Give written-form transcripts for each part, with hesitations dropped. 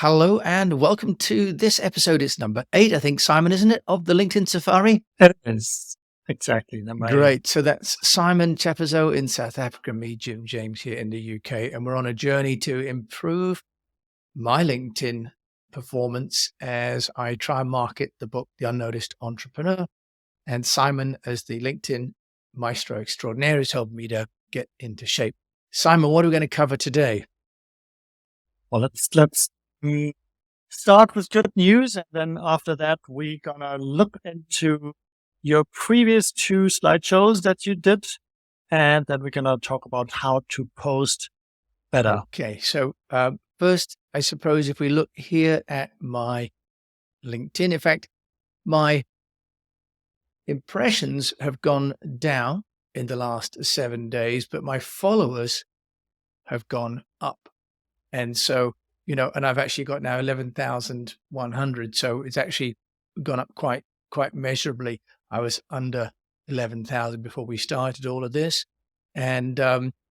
Hello and welcome to this episode. It's number 8, I think, Simon, isn't it, of the LinkedIn Safari? It is exactly number 8. Great. So that's Simon Chappuzeau in South Africa, me, Jim James, here in the UK. And we're on a journey to improve my LinkedIn performance as I try and market the book, The Unnoticed Entrepreneur. And Simon, as the LinkedIn maestro extraordinaire, has helped me to get into shape. Simon, what are we going to cover today? Well, let's start with good news, and then after that, we're gonna look into your previous 2 slideshows that you did, and then we're gonna talk about how to post better. Okay, so first, I suppose if we look here at my LinkedIn, in fact, my impressions have gone down in the last 7 days, but my followers have gone up. And so, and I've actually got now 11,100. So it's actually gone up quite measurably. I was under 11,000 before we started all of this. And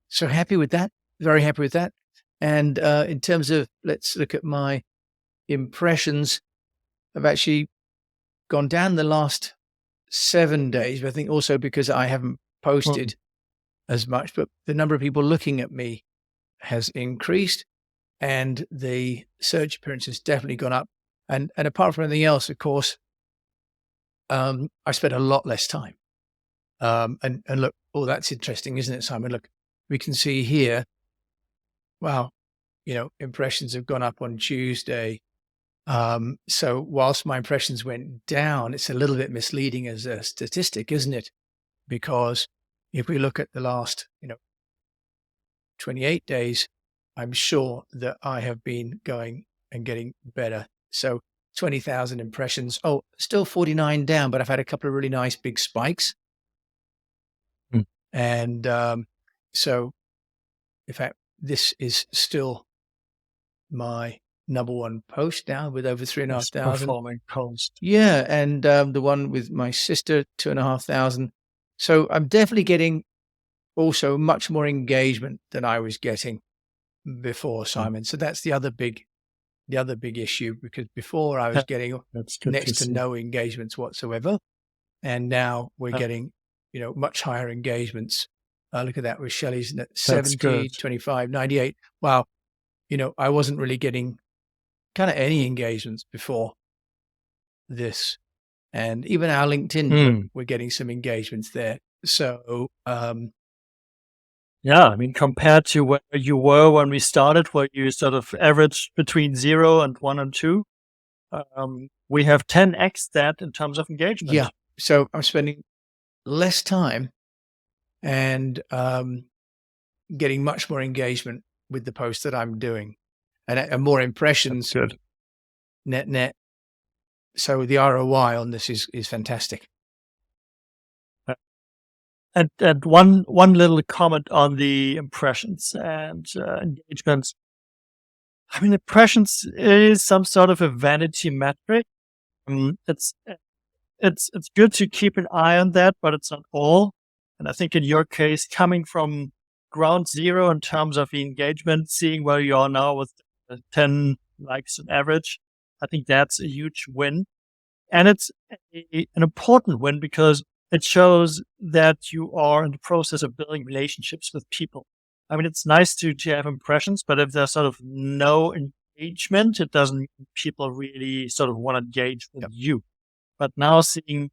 so happy with that, very happy with that. And in terms of, let's look at my impressions, I've actually gone down the last 7 days, but I think also because I haven't posted as much, but the number of people looking at me has increased and the search appearance has definitely gone up. And apart from anything else, of course, I spent a lot less time. And look, that's interesting, isn't it, Simon? Look, we can see here, wow, impressions have gone up on Tuesday. So whilst my impressions went down, it's a little bit misleading as a statistic, isn't it? Because if we look at the last, 28 days, I'm sure that I have been going and getting better. So 20,000 impressions. Oh, still 49 down, but I've had a couple of really nice big spikes. And so, in fact, this is still my number 1 post now with over 3,500 performing post. Yeah, and the one with my sister, 2,500. So I'm definitely getting also much more engagement than I was getting before, Simon. So that's the other big issue, because before I was getting next to no engagements whatsoever, and now we're getting much higher engagements. Look at that with Shelley's at 70, 25, 98. Wow, I wasn't really getting kind of any engagements before this, and even our LinkedIn, we're getting some engagements there. So yeah, I mean, compared to where you were when we started, where you sort of averaged between 0 and 1 and 2, we have 10x that in terms of engagement. Yeah, so I'm spending less time and getting much more engagement with the posts that I'm doing, and more impressions. That's good. Net. So the ROI on this is fantastic. And one little comment on the impressions and engagements. I mean, impressions is some sort of a vanity metric. It's good to keep an eye on that, but it's not all. And I think in your case, coming from ground zero in terms of the engagement, seeing where you are now with 10 likes on average, I think that's a huge win. And it's an important win because it shows that you are in the process of building relationships with people. I mean, it's nice to have impressions, but if there's sort of no engagement, it doesn't mean people really sort of want to engage with you. But now seeing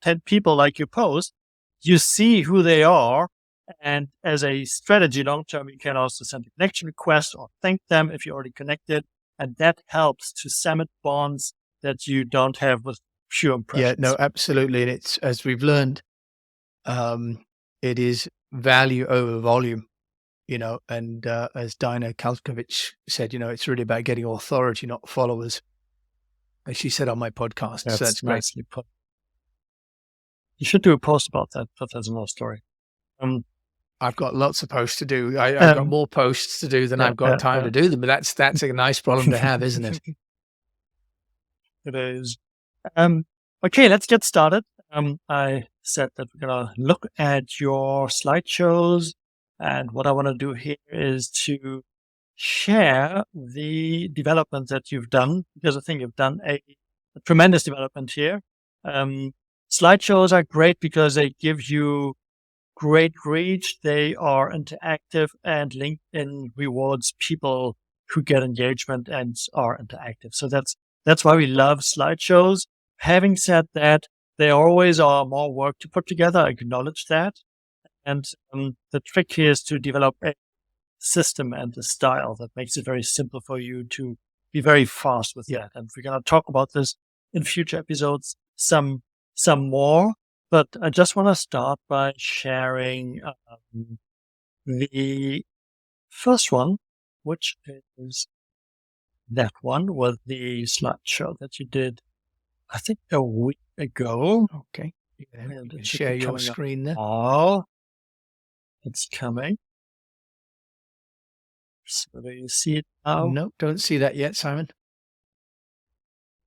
10 people like you post, you see who they are. And as a strategy long-term, you can also send a connection request or thank them if you're already connected. And that helps to cement bonds that you don't have with pure impressions. Yeah, no, absolutely. And it's, as we've learned, it is value over volume, and as Dina Kalkovic said, it's really about getting authority, not followers, as she said on my podcast. That's so that's nicely put. You should do a post about that, but that's another story. I've got lots of posts to do. I've got more posts to do than I've got time to do them, but that's a nice problem to have, isn't it? It is. Okay, let's get started. I said that we're going to look at your slideshows, and what I want to do here is to share the development that you've done, because I think you've done a tremendous development here. Slideshows are great because they give you great reach. They are interactive, and LinkedIn rewards people who get engagement and are interactive. So that's why we love slideshows. Having said that, they always are more work to put together. I acknowledge that. And the trick here is to develop a system and a style that makes it very simple for you to be very fast with that. And we're going to talk about this in future episodes some more. But I just want to start by sharing the first one, which is that one with the slideshow that you did, I think, a week ago. Okay. And it should Share be your coming up. screen there. Oh, it's coming. So do you see it now? No, don't see that yet, Simon.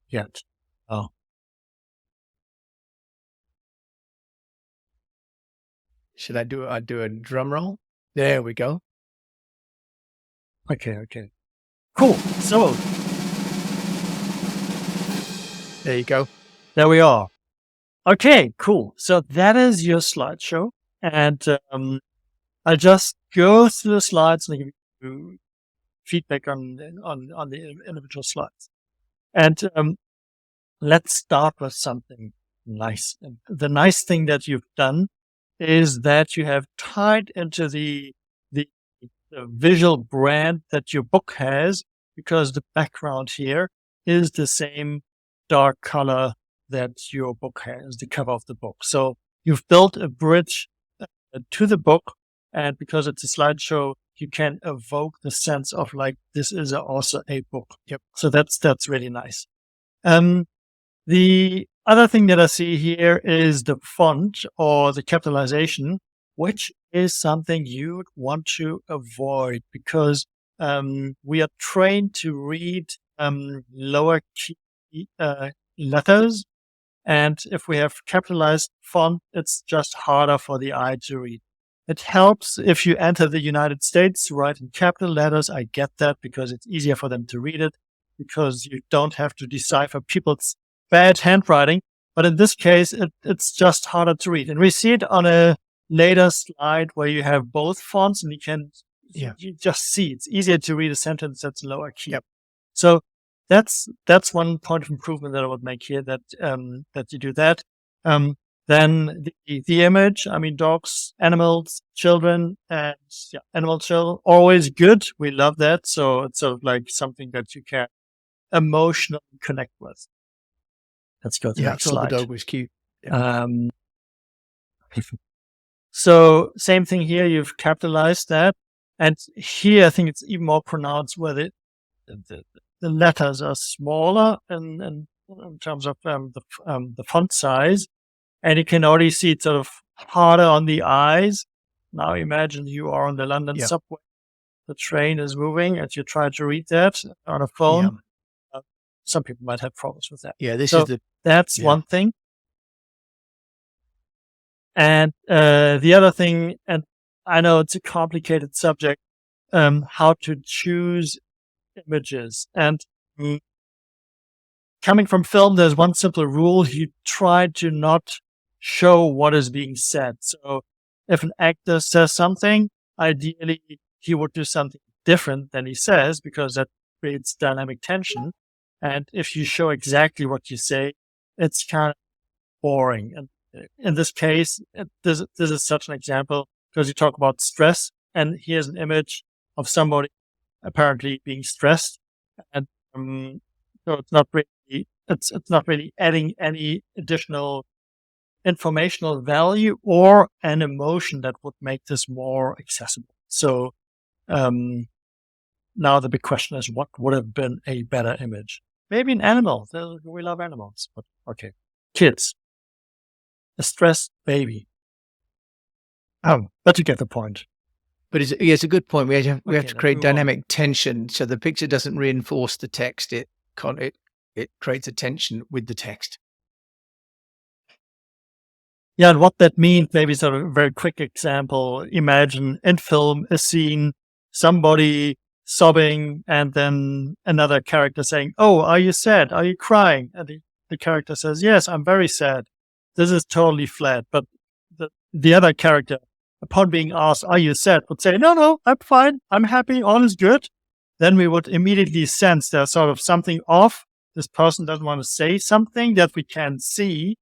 Yet. Oh. Should I do a drum roll? There we go. Okay. Cool. So there you go. There we are. Okay, cool. So that is your slideshow. And I'll just go through the slides and give you feedback on the individual slides. And let's start with something nice. And the nice thing that you've done is that you have tied into the visual brand that your book has, because the background here is the same dark color that your book has, the cover of the book. So you've built a bridge to the book, and because it's a slideshow, you can evoke the sense of like, this is also a book. Yep. So that's really nice. The other thing that I see here is the font or the capitalization, which is something you want to avoid, because we are trained to read lower key letters. And if we have capitalized font, it's just harder for the eye to read. It helps if you enter the United States, write in capital letters. I get that, because it's easier for them to read it, because you don't have to decipher people's bad handwriting. But in this case, it's just harder to read. And we see it on a later slide where you have both fonts, and you just see it's easier to read a sentence that's lower key. Yep. So that's one point of improvement that I would make here, that you do that. Then the image, I mean, dogs, animals, children, and animal children, always good. We love that. So it's sort of like something that you can emotionally connect with. Let's go to the next slide. The dog was cute. So same thing here. You've capitalized that, and here I think it's even more pronounced where the letters are smaller in terms of the font size, and you can already see it's sort of harder on the eyes. Now imagine you are on the London subway. The train is moving, and you try to read that on a phone. Some people might have problems with that. Yeah, that's one thing. And the other thing, and I know it's a complicated subject, how to choose images. And coming from film, there's one simple rule. You try to not show what is being said. So if an actor says something, ideally he would do something different than he says, because that creates dynamic tension. And if you show exactly what you say, it's kind of boring. And in this case, this is such an example, because you talk about stress, and here's an image of somebody apparently being stressed, and so it's not really adding any additional informational value or an emotion that would make this more accessible. So now the big question is, what would have been a better image? Maybe an animal. We love animals, but okay. Kids. A stressed baby. But you get the point. But it's a good point. We have to create dynamic tension, so the picture doesn't reinforce the text. It creates a tension with the text. Yeah, and what that means, maybe sort of a very quick example. Imagine in film a scene, somebody sobbing, and then another character saying, "Oh, are you sad? Are you crying?" And the character says, "Yes, I'm very sad." This is totally flat. But the other character, upon being asked, "Are you sad?" would say, "No, no, I'm fine. I'm happy. All is good." Then we would immediately sense there's sort of something off. This person doesn't want to say something that we can see.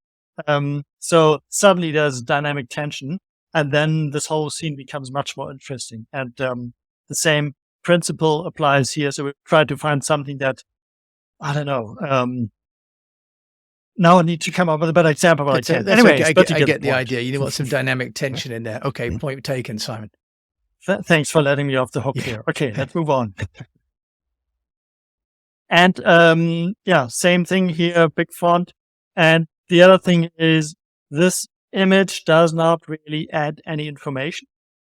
So suddenly there's dynamic tension, and then this whole scene becomes much more interesting. And the same principle applies here. So we try to find something that, I don't know. Now I need to come up with a better example, but I can't. Anyway, I get the idea. You want some dynamic tension in there. Okay, point taken, Simon. Thanks for letting me off the hook here. Okay, let's move on. And same thing here, big font. And the other thing is this image does not really add any information.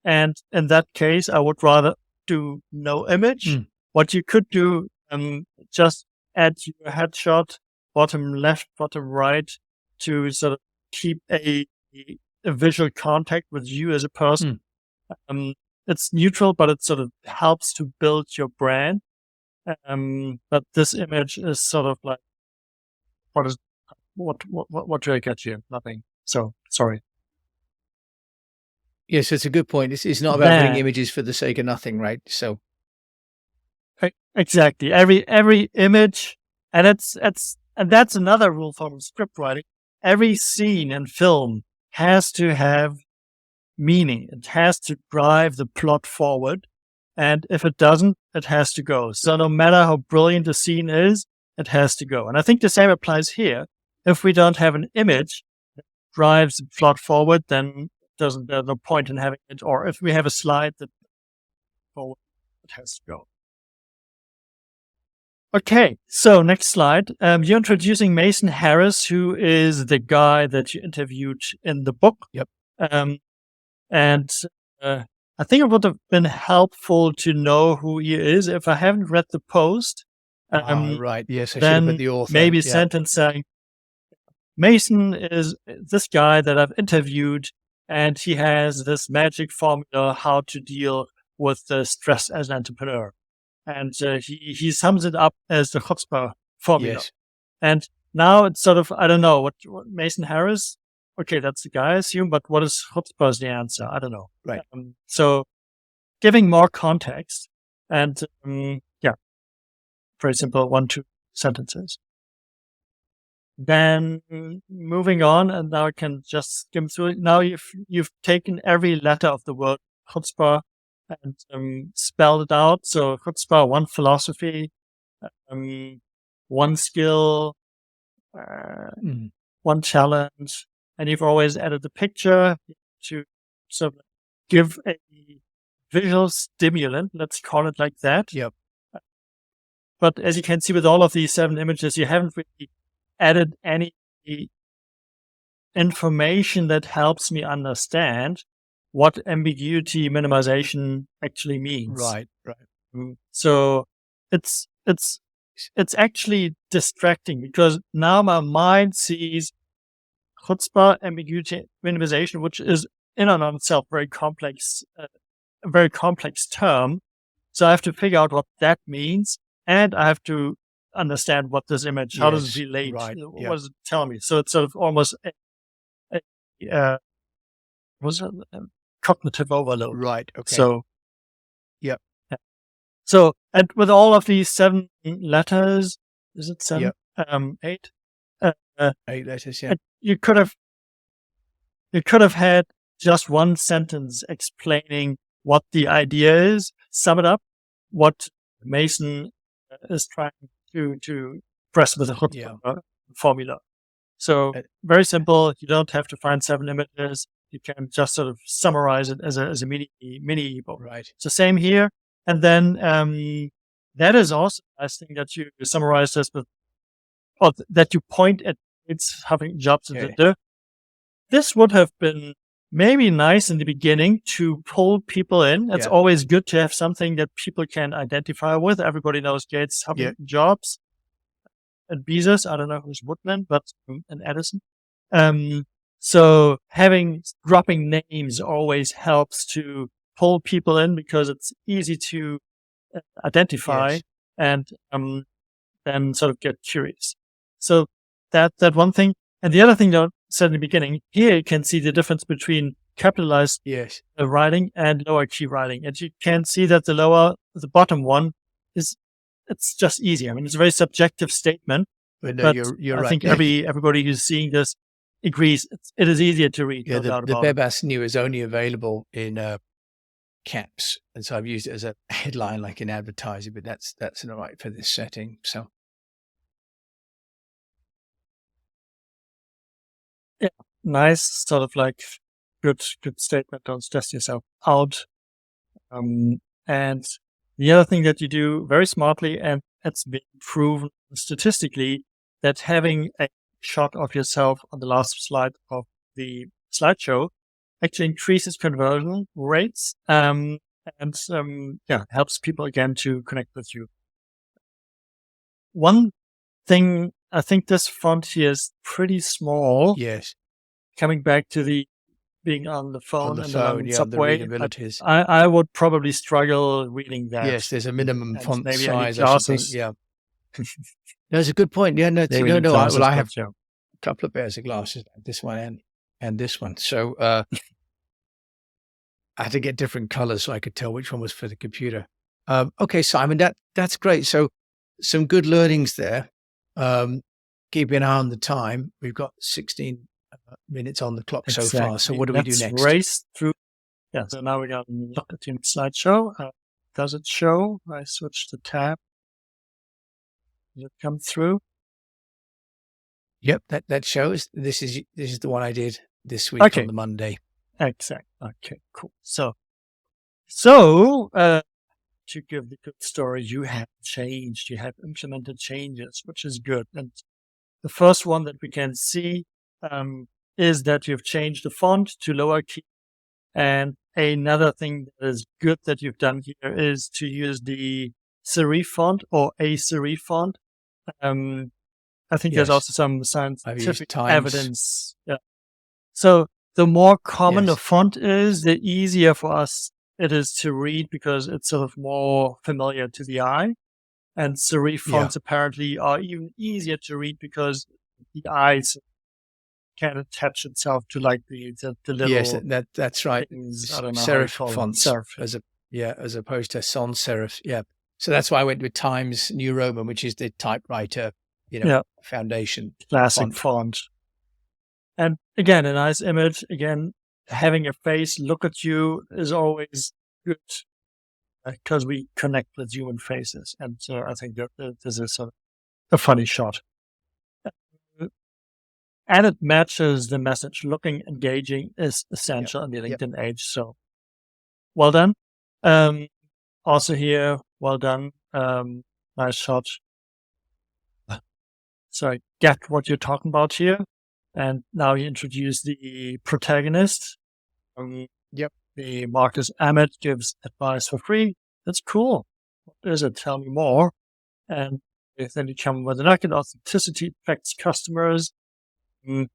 And in that case, I would rather do no image. What you could do, just add your headshot, bottom left, bottom right, to sort of keep a visual contact with you as a person. It's neutral, but it sort of helps to build your brand. But this image is sort of like, what do I get you? Nothing. So sorry. Yes, it's a good point. It's not about putting images for the sake of nothing, right? So exactly, every image, and that's another rule from script writing. Every scene in film has to have meaning. It has to drive the plot forward. And if it doesn't, it has to go. So no matter how brilliant the scene is, it has to go. And I think the same applies here. If we don't have an image that drives the plot forward, then there's no point in having it. Or if we have a slide that forward, it has to go. Okay, so next slide. You're introducing Mason Harris, who is the guy that you interviewed in the book. Yep. And I think it would have been helpful to know who he is. If I haven't read the post, right, yes, I should then have put the author. Maybe sentence saying, Mason is this guy that I've interviewed, and he has this magic formula how to deal with the stress as an entrepreneur. And he sums it up as the chutzpah formula. Yes. And now it's sort of, I don't know, what Mason Harris, okay, that's the guy, I assume, but what is chutzpah is the answer? I don't know. Right. So giving more context and, very simple, 1-2 sentences. Then moving on, and now I can just skim through it. Now you've taken every letter of the word chutzpah and spelled it out. So chutzpah, one philosophy, one skill, one challenge, and you've always added the picture to sort of give a visual stimulant. Let's call it like that. Yep. But as you can see with all of these 7 images, you haven't really added any information that helps me understand what ambiguity minimization actually means. Right. So it's actually distracting because now my mind sees chutzpah, ambiguity minimization, which is in and of itself a very complex term. So I have to figure out what that means, and I have to understand what this image, how does it relate? Right. What does it tell me? So it's sort of almost cognitive overload. Right. Okay. So, yep. Yeah. So, and with all of these 7 letters, is it 7? Yep. 8? 8 letters, yeah. You could have had just one sentence explaining what the idea is, sum it up, what Mason is trying to press with a formula. So very simple. You don't have to find 7 images. You can just sort of summarize it as a mini ebook. Right. So same here. And then that is also the nice thing that you summarize this with, or that you point at it's having jobs. Okay. This would have been maybe nice in the beginning to pull people in. It's always good to have something that people can identify with. Everybody knows Gates having jobs. And Bezos, I don't know who's Woodman, but and Edison. So dropping names always helps to pull people in because it's easy to identify Yes. and then sort of get curious. So that one thing. And the other thing that I said in the beginning, here you can see the difference between capitalized Yes. writing and lower key writing. And you can see that the bottom one it's just easier. I mean, it's a very subjective statement, But no, but you're I right. think everybody who's seeing this agrees it is easier to read, Yeah, no doubt the about it. Bebas New is only available in caps, and so I've used it as a headline, like in advertising. But that's not right for this setting. So Yeah, nice, sort of like good statement. Don't stress yourself out. And the other thing that you do very smartly, and it's been proven statistically, that having a shot of yourself on the last slide of the slideshow actually increases conversion rates, and helps people again to connect with you. One thing, I think this font here is pretty small. yes, Coming back to the being on the phone on the and the phone, London the subway, readabilities. I would probably struggle reading that. Yes, there's a minimum And font maybe I need size, I should think. glasses. Yeah, that's a good point. Yeah, no, Maybe I need no. I glasses, have but yeah. a couple of pairs of glasses, this one and this one. So I had to get different colors so I could tell which one was for the computer. Okay, Simon, that's great. So some good learnings there. Keeping an eye on the time. We've got 16 minutes on the clock so far. So Exactly. what do we do Let's next? race through. Yeah, so now we got to look at the slideshow. Does it show? I switch the tab. Does it come through? Yep, that shows. This is the one I did this week Okay. on the Monday. Exactly. Okay, cool. So to give the good story, you have changed. You have implemented changes, which is good. And the first one that we can see is that you've changed the font to lower key. And another thing that is good that you've done here is to use the serif font or a serif font. I think there's Yes. also some I've scientific used Times. evidence. Yeah. So the more common a Yes. font is, the easier for us it is to read because it's sort of more familiar to the eye. And serif Yeah. fonts apparently are even easier to read because the eyes can attach itself to like the little Yes, that's right. things. I don't know how you Serif call them. fonts Serif. as opposed to sans serif. Yeah. So that's why I went with Times New Roman, which is the typewriter, Yeah. foundation Classic font. And again, a nice image. Again, having a face look at you is always good because we connect with human faces. And so I think that this is sort of a funny shot. And it matches the message. Looking engaging is essential in the LinkedIn age. So well done. Also here, well done. Nice shot. So I get what you're talking about here. And now you introduce the protagonist. The Marcus Emmett gives advice for free. That's cool. What is it? Tell me more. And then you come with an accurate authenticity affects customers. And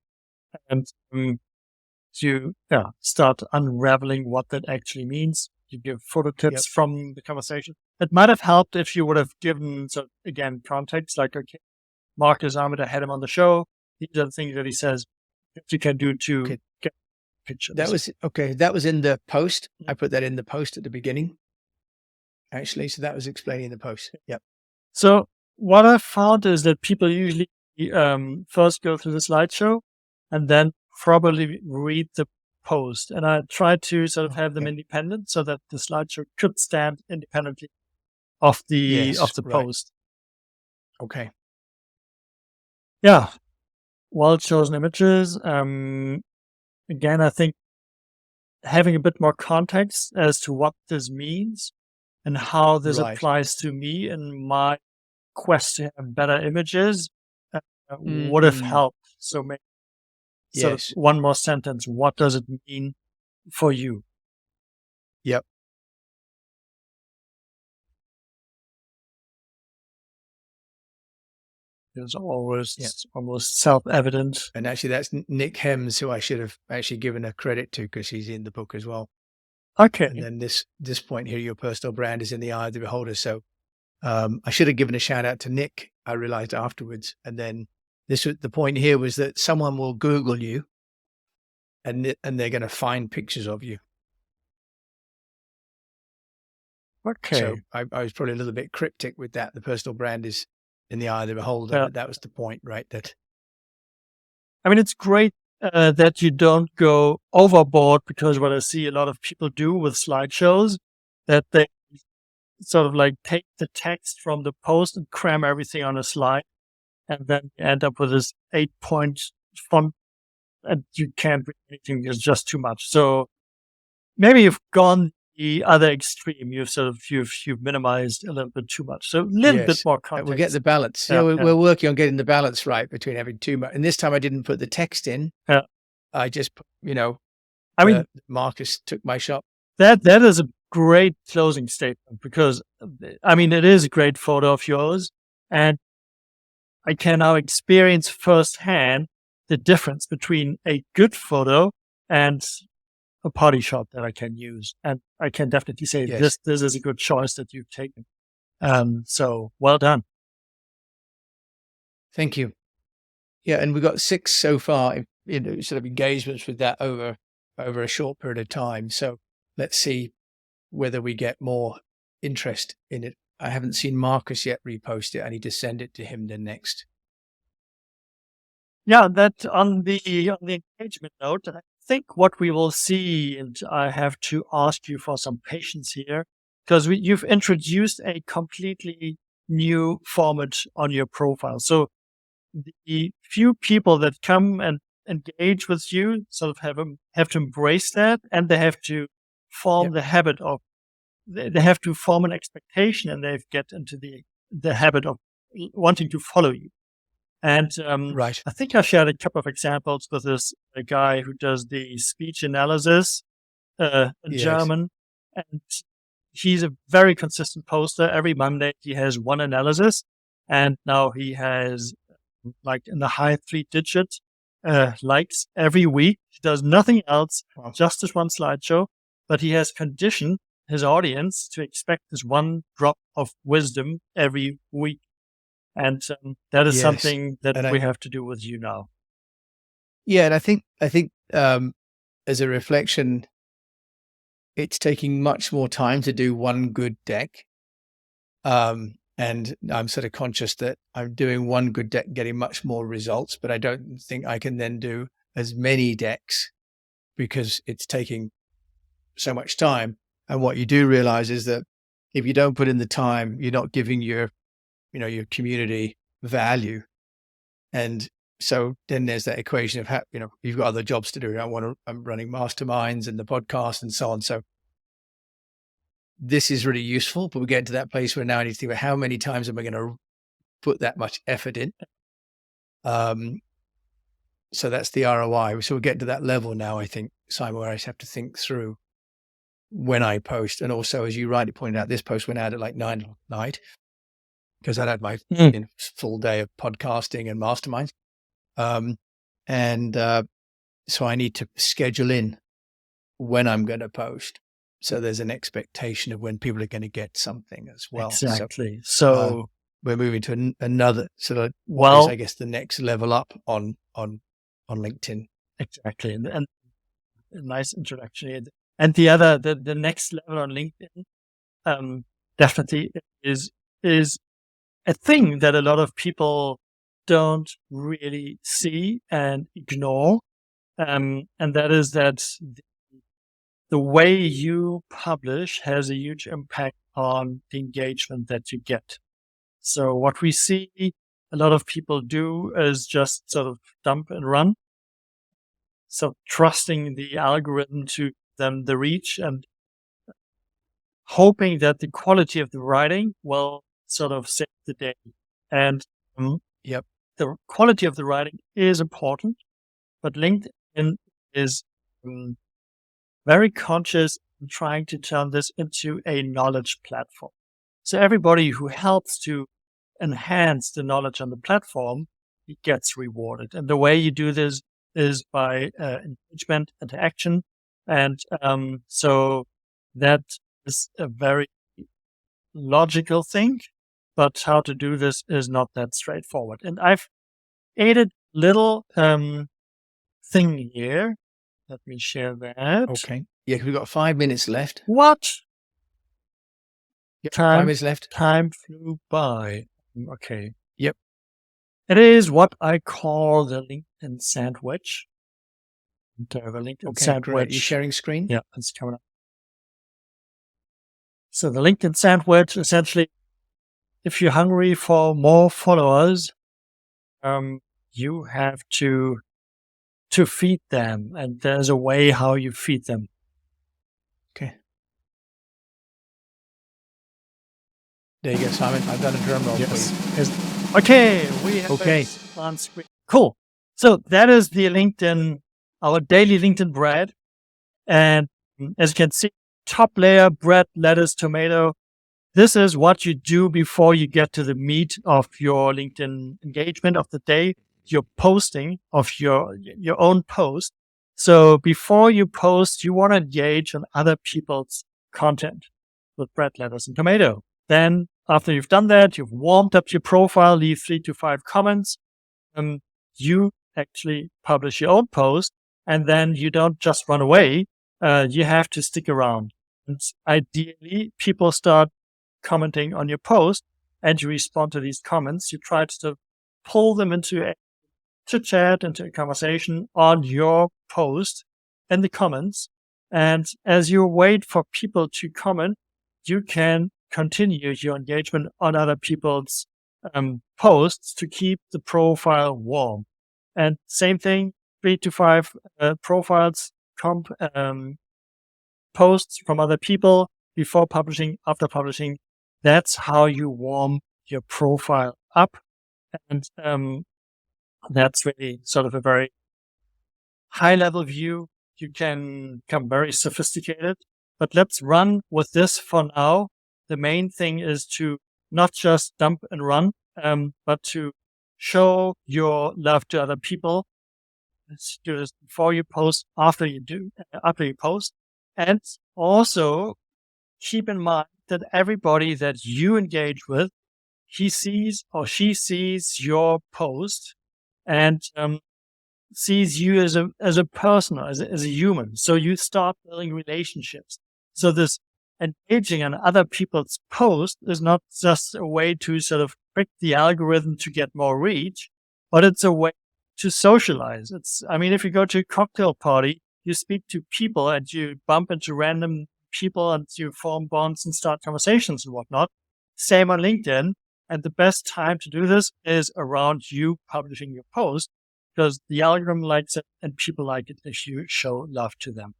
you start unraveling what that actually means. You give photo tips from the conversation. It might have helped if you would have given, so again, context, like, okay, Marcus Emmett, I had him on the show. These are the things that he says that you can do to get pictures. That was in the post. I put that in the post at the beginning, actually. So that was explaining the post. Yep. So what I found is that people usually first go through the slideshow and then probably read the post. And I tried to sort of have them independent so that the slideshow could stand independently of the post. Okay. Yeah. Well chosen images. Again, I think having a bit more context as to what this means and how this applies to me in my quest to have better images would have helped. So maybe sort of one more sentence. What does it mean for you? Yep. It's always almost self-evident. And actually, that's Nick Hems, who I should have actually given a credit to because he's in the book as well. Okay. And then this point here, your personal brand is in the eye of the beholder. So I should have given a shout out to Nick. I realized afterwards. And then the point here was that someone will Google you and they're going to find pictures of you. Okay. So I was probably a little bit cryptic with that. The personal brand is in the eye of the beholder, Yeah. but that was the point, right? I mean, it's great that you don't go overboard, because what I see a lot of people do with slideshows, that they sort of like take the text from the post and cram everything on a slide, and then you end up with this 8-point font, and you can't read anything. It's just too much. So maybe you've gone the other extreme. You've minimized a little bit too much. So a little bit more context. We'll get the balance. Yeah, we're working on getting the balance right between having too much. And this time I didn't put the text in. Yeah. I just, I mean, Marcus took my shot. That is a great closing statement, because I mean, it is a great photo of yours, and I can now experience firsthand the difference between a good photo and a party shot that I can use. And I can definitely say this is a good choice that you've taken. So well done. Thank you. Yeah, and we've got 6 so far, sort of engagements with that over a short period of time. So let's see whether we get more interest in it. I haven't seen Marcus yet repost it. I need to send it to him then next. Yeah, that on the engagement note, I think what we will see, and I have to ask you for some patience here, because you've introduced a completely new format on your profile. So the few people that come and engage with you sort of have to embrace that, and they have to form the habit of, they have to form an expectation, and they get into the habit of wanting to follow you. And right. I think I shared a couple of examples with a guy who does the speech analysis in German, and he's a very consistent poster. Every Monday he has one analysis, and now he has like in the high 3-digit likes every week. He does nothing else, just this one slideshow, but he has conditioned his audience to expect this one drop of wisdom every week. And that is something that we have to do with you now. Yeah, and I think as a reflection, it's taking much more time to do one good deck. And I'm sort of conscious that I'm doing one good deck, getting much more results, but I don't think I can then do as many decks because it's taking so much time. And what you do realize is that if you don't put in the time, you're not giving your community value. And so then there's that equation of you've got other jobs to do. I'm running masterminds and the podcast and so on. So this is really useful, but we get to that place where now I need to think about how many times am I going to put that much effort in? So that's the ROI. So we're getting to that level now, I think, Simon, where I just have to think through when I post. And also, as you rightly pointed out, this post went out at like 9 o'clock at night because I'd had my full day of podcasting and masterminds. So I need to schedule in when I'm going to post. So there's an expectation of when people are going to get something as well. Exactly. So we're moving to another sort of, is, I guess, the next level up on LinkedIn. Exactly. And a nice introduction. And the next level on LinkedIn, definitely is a thing that a lot of people don't really see and ignore. And that is that the way you publish has a huge impact on the engagement that you get. So what we see a lot of people do is just sort of dump and run. So trusting the algorithm to them the reach and hoping that the quality of the writing will sort of save the day. And the quality of the writing is important, but LinkedIn is very conscious in trying to turn this into a knowledge platform. So everybody who helps to enhance the knowledge on the platform, it gets rewarded. And the way you do this is by engagement, interaction. And so That is a very logical thing, but how to do this is not that straightforward. And I've added little thing here. Let me share that. Okay. Yeah, we've got 5 minutes left. What? Yep, 5 minutes left. Time flew by. Okay. Yep. It is what I call the LinkedIn sandwich. The LinkedIn sandwich. Great. You're sharing screen? Yeah, it's coming up. So the LinkedIn sandwich, essentially, if you're hungry for more followers, you have to feed them, and there's a way how you feed them. Okay. There you go, Simon. I've done a drum roll for you. Okay, we have it on screen. Cool. So that is the LinkedIn, our daily LinkedIn bread. And as you can see, top layer, bread, lettuce, tomato. This is what you do before you get to the meat of your LinkedIn engagement of the day, your posting of your own post. So before you post, you want to engage on other people's content with bread, lettuce, and tomato. Then after you've done that, you've warmed up your profile, leave 3 to 5 comments. You actually publish your own post, and then you don't just run away. You have to stick around. And ideally, people start commenting on your post, and you respond to these comments. You try to pull them into a chit-chat, into a conversation on your post in the comments. And as you wait for people to comment, you can continue your engagement on other people's posts to keep the profile warm. And same thing, 3 to 5 profiles, posts from other people before publishing, after publishing. That's how you warm your profile up. And that's really sort of a very high level view. You can become very sophisticated, but let's run with this for now. The main thing is to not just dump and run, but to show your love to other people. Let's do this before you post, after you post. And also keep in mind that everybody that you engage with, he sees or she sees your post and sees you as a person, as a human. So you start building relationships. So this engaging on other people's posts is not just a way to sort of trick the algorithm to get more reach, but it's a way to socialize. If you go to a cocktail party, you speak to people and you bump into random people and you form bonds and start conversations and whatnot. Same on LinkedIn. And the best time to do this is around you publishing your post, because the algorithm likes it and people like it if you show love to them.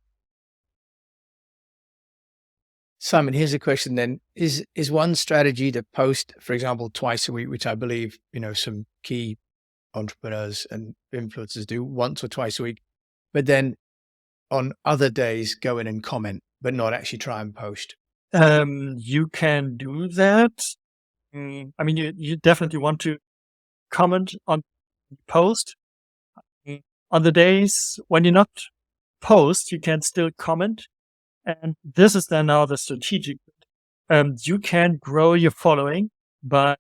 Simon, here's a question then. Is one strategy to post, for example, twice a week, which I believe, some key entrepreneurs and influencers do once or twice a week, but then on other days go in and comment, but not actually try and post? You can do that. You definitely want to comment on the post. On the days when you not post, you can still comment. And this is then now the strategic bit. You can grow your following by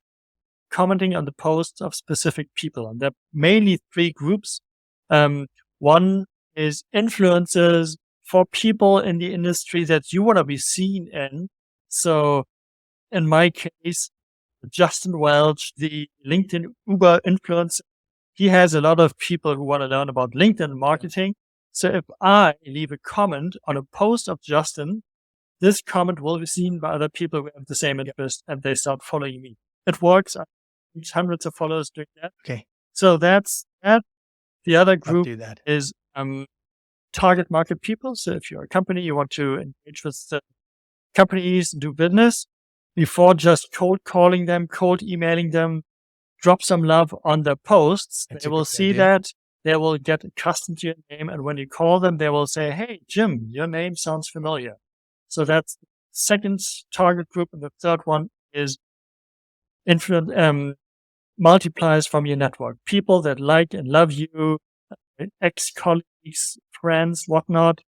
commenting on the posts of specific people. And there are mainly 3 groups. One is influencers for people in the industry that you want to be seen in. So in my case, Justin Welch, the LinkedIn Uber influencer, he has a lot of people who want to learn about LinkedIn marketing. So if I leave a comment on a post of Justin, this comment will be seen by other people who have the same interest and they start following me. It works. I reach hundreds of followers doing that. Okay. So that's that. The other group do that. is target market people. So if you're a company, you want to engage with the companies and do business, before just cold calling them, cold emailing them, drop some love on their posts. They will see that. They will get accustomed to your name. And when you call them, they will say, "Hey, Jim, your name sounds familiar." So that's the second target group. And the third one is multipliers from your network. People that like and love you, ex-colleagues, friends, whatnot.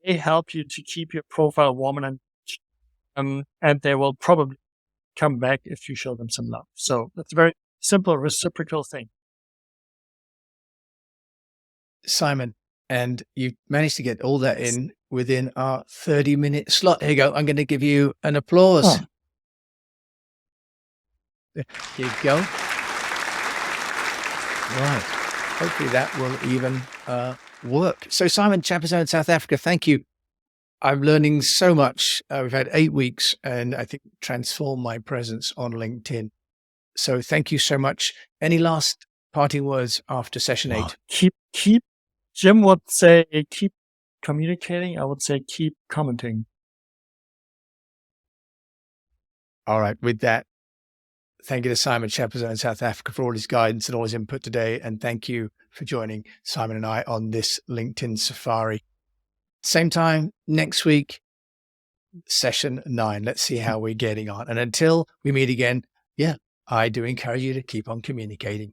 they help you to keep your profile warm and they will probably come back if you show them some love. So that's a very simple reciprocal thing. Simon, and you managed to get all that in within our 30-minute slot. Here you go. I'm going to give you an applause. Oh. There you go. Right. Hopefully that will even work. So Simon Chappuzeau in South Africa, thank you. I'm learning so much. We've had 8 weeks and I think transformed my presence on LinkedIn. So thank you so much. Any last parting words after session 8? Keep, Jim would say, keep communicating. I would say keep commenting. All right. With that, thank you to Simon Chappuzeau in South Africa for all his guidance and all his input today. And thank you for joining Simon and I on this LinkedIn safari. Same time next week, session 9. Let's see how we're getting on. And until we meet again, I do encourage you to keep on communicating.